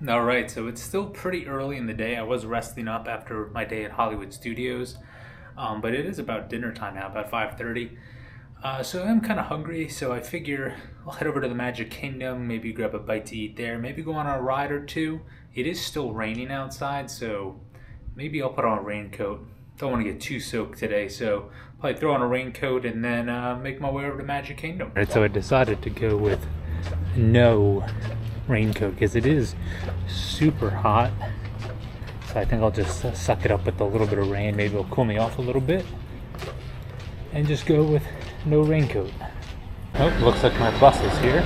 All right, so it's still pretty early in the day. I was resting up after my day at Hollywood Studios, but it is about dinner time now, about 5:30. So I'm kind of hungry, so I figure I'll head over to the Magic Kingdom, maybe grab a bite to eat there, maybe go on a ride or two. It is still raining outside, so maybe I'll put on a raincoat. Don't want to get too soaked today, so probably throw on a raincoat and then make my way over to Magic Kingdom. All right, so I decided to go with no raincoat because it is super hot. So I think I'll just suck it up with a little bit of rain. Maybe it'll cool me off a little bit. And just go with no raincoat. Oh, looks like my bus is here.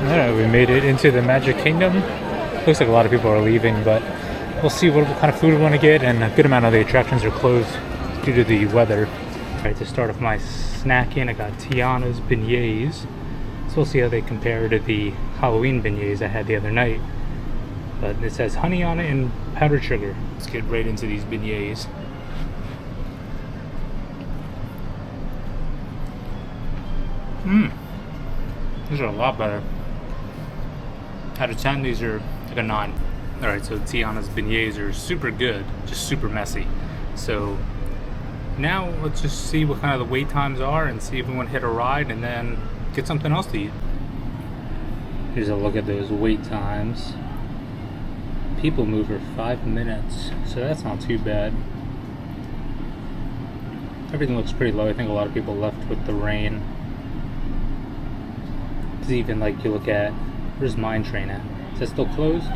Alright, we made it into the Magic Kingdom. Looks like a lot of people are leaving, but we'll see what kind of food we want to get, and a good amount of the attractions are closed due to the weather. Alright, to start off my snacking, I got Tianas Beignets. So we'll see how they compare to the Halloween beignets I had the other night. But it says honey on it and powdered sugar. Let's get right into these beignets. These are a lot better. Out of 10, these are like a 9. Alright, so Tiana's beignets are super good, just super messy. So now let's just see what kind of the wait times are and see if we want to hit a ride and then get something else to eat. Here's a look at those wait times. People mover 5 minutes, so that's not too bad. Everything looks pretty low. I think a lot of people left with the rain. It's even like you look at, where's Mine Train at? Is that still closed?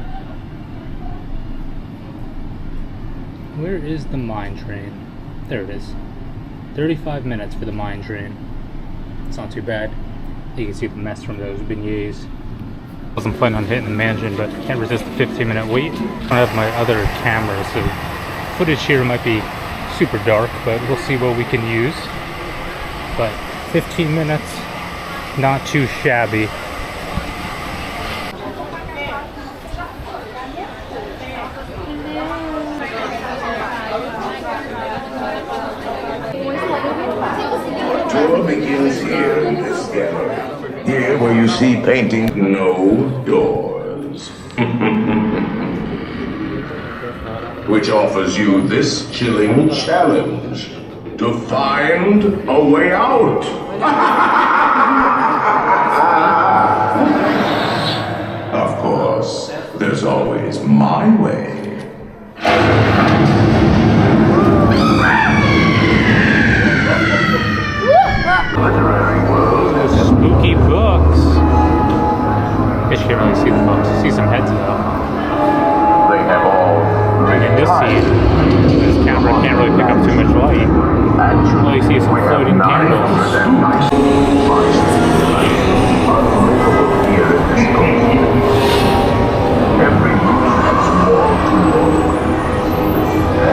Where is the Mine Train? There it is. 35 minutes for the Mine Train. It's not too bad. You can see the mess from those beignets. Wasn't planning on hitting the mansion, but can't resist the 15-minute wait. I don't have my other camera, so footage here might be super dark, but we'll see what we can use. But 15 minutes, not too shabby. Tour begins here in this gallery. Here where you see painting, no doors. Which offers you this chilling challenge to find a way out. Of course, there's always my way. Literary world. Spooky books. Guess you can't really see the books. See some heads though. They have all And in this scene, this camera can't really pick up too much light. Well, you see some floating candles. Every room has more cool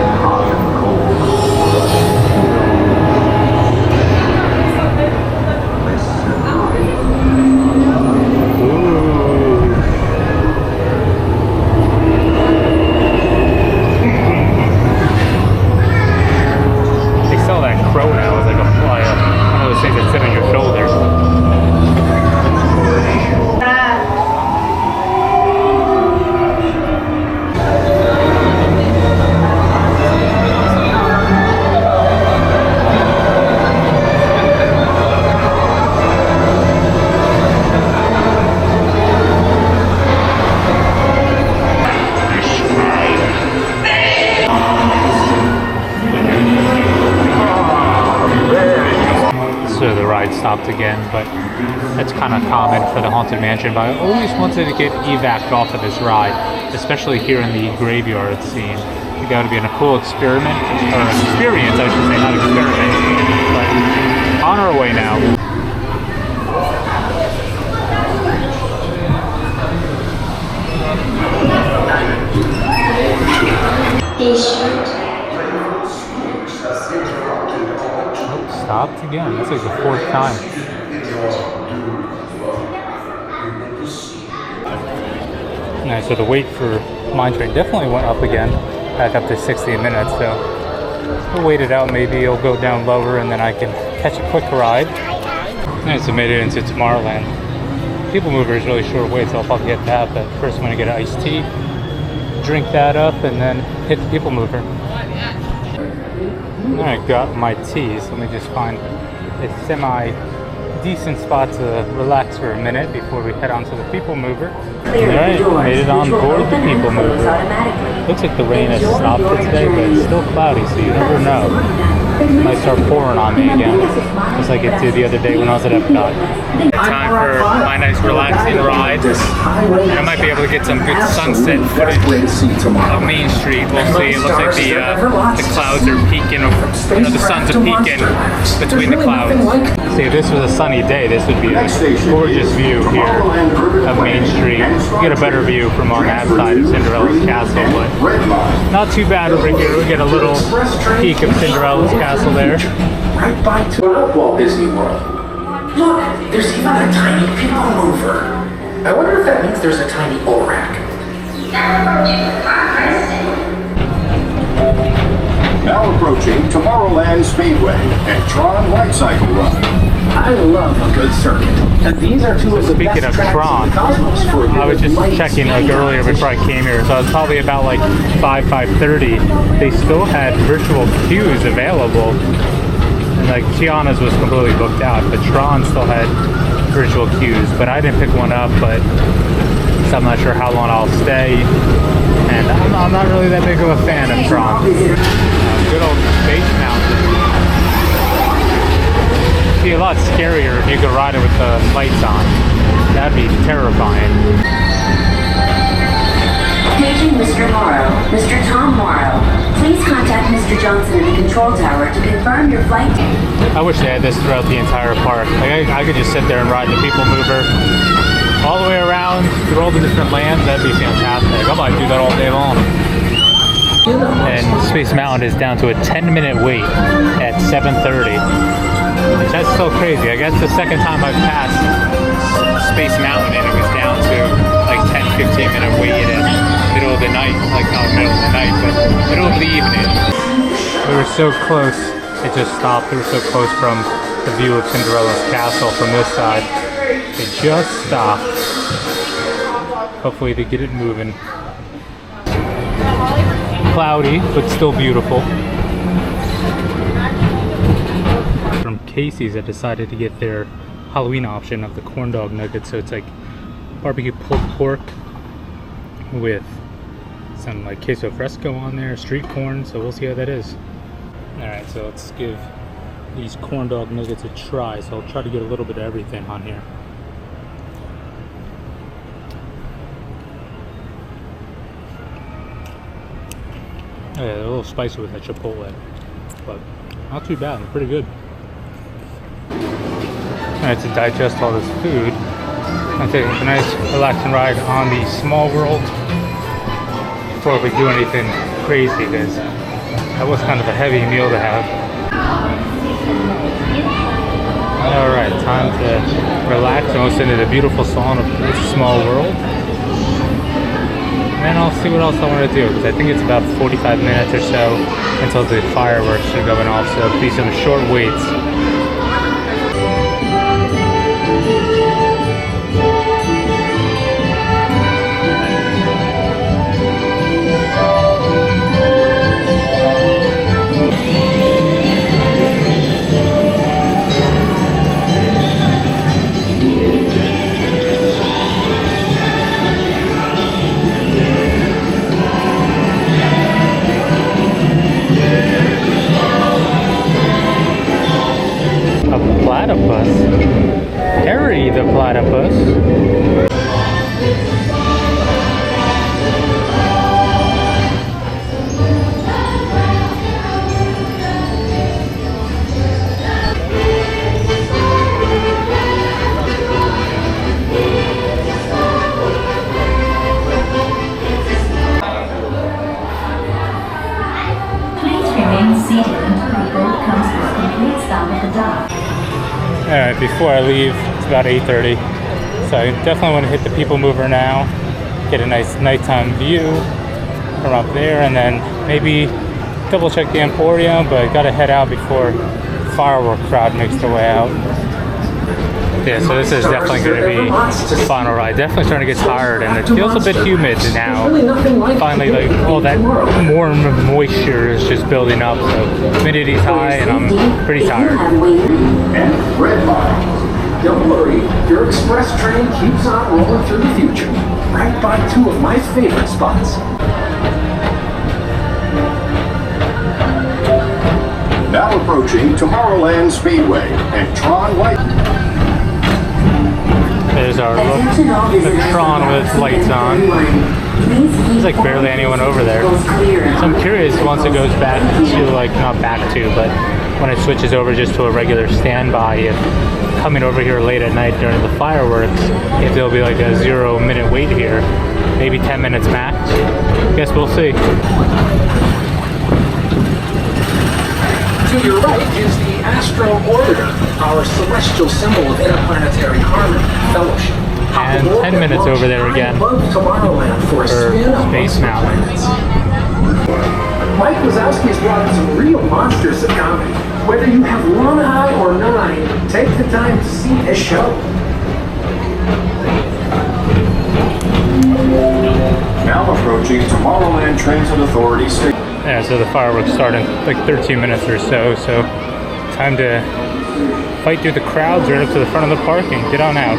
and hot and So the ride stopped again, but that's kind of common for the Haunted Mansion. But I always wanted to get evac'd off of this ride, especially here in the graveyard scene. It got to be a cool experiment, or experience, I should say, not experiment. But on our way now. Stopped again. That's like the 4th time. Alright, so the wait for Mine Train definitely went up again, back up to 60 minutes. So we'll wait it out. Maybe it'll go down lower, and then I can catch a quick ride. Alright, so made it into Tomorrowland. People Mover is really short wait, so I'll probably get that. But first I'm gonna get an iced tea, drink that up, and then hit the People Mover. Alright, got my tea, so let me just find a semi-decent spot to relax for a minute before we head on to the People Mover. Alright, made it on board the People Mover. Looks like the rain has stopped for today, but it's still cloudy, so you never know. It might start pouring on me again, just like it did the other day when I was at Epcot. Time for my nice relaxing ride. I might be able to get some good sunset footage of Main Street. We'll see. It looks like the clouds are peeking, the sun's peeking between the clouds. See, if this was a sunny day, this would be a gorgeous view here of Main Street. You get a better view from on that side of Cinderella's castle, but not too bad over here. We get a little peek of Cinderella's castle there. Right by Walt Disney World. Look, there's even a tiny People Mover. I wonder if that means there's a tiny ORAC. Now approaching Tomorrowland Speedway and Tron Light Cycle Run. I love a good circuit, and these are two of the Speaking best of tracks Tron, in the cosmos for I was just light checking like speed. earlier before I came here, so it was probably about like 5:30. They still had virtual queues available, and like Tiana's was completely booked out, but Tron still had virtual queues. But I didn't pick one up, so I'm not sure how long I'll stay, and I'm not really that big of a fan of Tron. Good old Space Mountain. It'd be a lot scarier if you could ride it with the lights on. That'd be terrifying. Paging Mr. Morrow. Mr. Tom Morrow. Please contact Mr. Johnson in the control tower to confirm your flight. I wish they had this throughout the entire park. Like I could just sit there and ride the People Mover all the way around through all the different lands. That'd be fantastic. I might do that all day long. And Space Mountain is down to a 10-minute wait at 7:30. That's so crazy. I guess the second time I've passed Space Mountain and it was down to like 10-15-minute wait in the middle of the night. Like not middle of the night, but middle of the evening. We were so close, it just stopped. We were so close from the view of Cinderella's castle from this side. It just stopped. Hopefully they get it moving. Cloudy, but still beautiful. From Casey's, I decided to get their Halloween option of the corn dog nuggets. So it's like barbecue pulled pork with some like queso fresco on there, street corn. So we'll see how that is. All right, so let's give these corn dog nuggets a try. So I'll try to get a little bit of everything on here. Oh yeah, they're a little spicy with that chipotle, but not too bad. They're pretty good. Alright, to digest all this food, I'm taking a nice relaxing ride on the Small World before we do anything crazy, because that was kind of a heavy meal to have. Alright, time to relax and listen to the beautiful song of It's Small World. And then I'll see what else I want to do, because I think it's about 45 minutes or so until the fireworks are going off, so it'll be some short waits. Platypus. Harry the platypus. Please remain seated until the boat comes to a complete stop at the dock. Alright, before I leave, it's about 8:30, so I definitely want to hit the People Mover now, get a nice nighttime view from up there, and then maybe double check the Emporium, but gotta head out before the firework crowd makes their way out. Yeah, so this is definitely going to be the final ride. Definitely starting to get tired, and it feels a bit humid now. Finally, like all that warm moisture is just building up, so humidity's high, and I'm pretty tired. And red line. Don't worry, your express train keeps on rolling through the future, right by two of my favorite spots. Now approaching Tomorrowland Speedway and Tron Light. There's our the Tron with lights on. There's like barely anyone over there. So I'm curious once it goes back to, like, not back to, but when it switches over just to a regular standby, if coming over here late at night during the fireworks, if there'll be like a 0-minute wait here, maybe 10 minutes max. Guess we'll see. To your right is the Astro Orbiter, our celestial symbol of interplanetary harmony and fellowship. And 10 minutes over there again for Space Mountain. Mike Wazowski has brought in some real monsters of comedy. Whether you have one eye or 9, take the time to see this show. Now approaching Tomorrowland Transit Authority Station. Yeah, so the fireworks start in like 13 minutes or so, so time to fight through the crowds right up to the front of the park and get on out.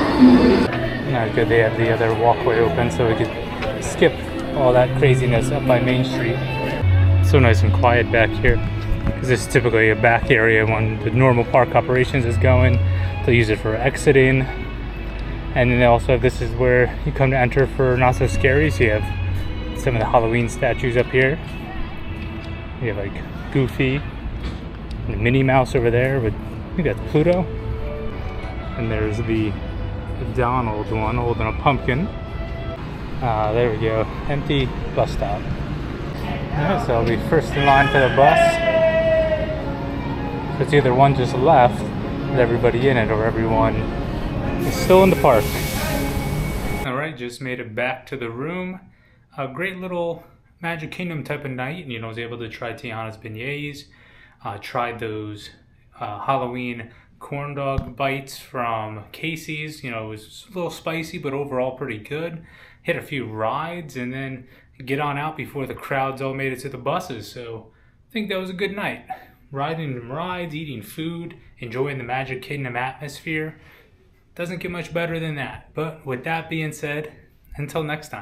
Not good they have the other walkway open so we could skip all that craziness up by Main Street. So nice and quiet back here, because this is typically a back area when the normal park operations is going. They'll use it for exiting, and then they also have, this is where you come to enter for Not So Scary, so you have some of the Halloween statues up here. You have like Goofy and the Minnie Mouse over there with, I think that's Pluto. And there's the Donald one holding a pumpkin. There we go, empty bus stop. Yeah, so I'll be first in line for the bus. So it's either one just left with everybody in it, or everyone is still in the park. Alright, just made it back to the room. A great little Magic Kingdom type of night, and I was able to try Tianas Beignets, tried those Halloween corn dog bites from Casey's. It was a little spicy, but overall pretty good. Hit a few rides, and then get on out before the crowds all made it to the buses. So I think that was a good night. Riding rides, eating food, enjoying the Magic Kingdom atmosphere. Doesn't get much better than that. But with that being said, until next time.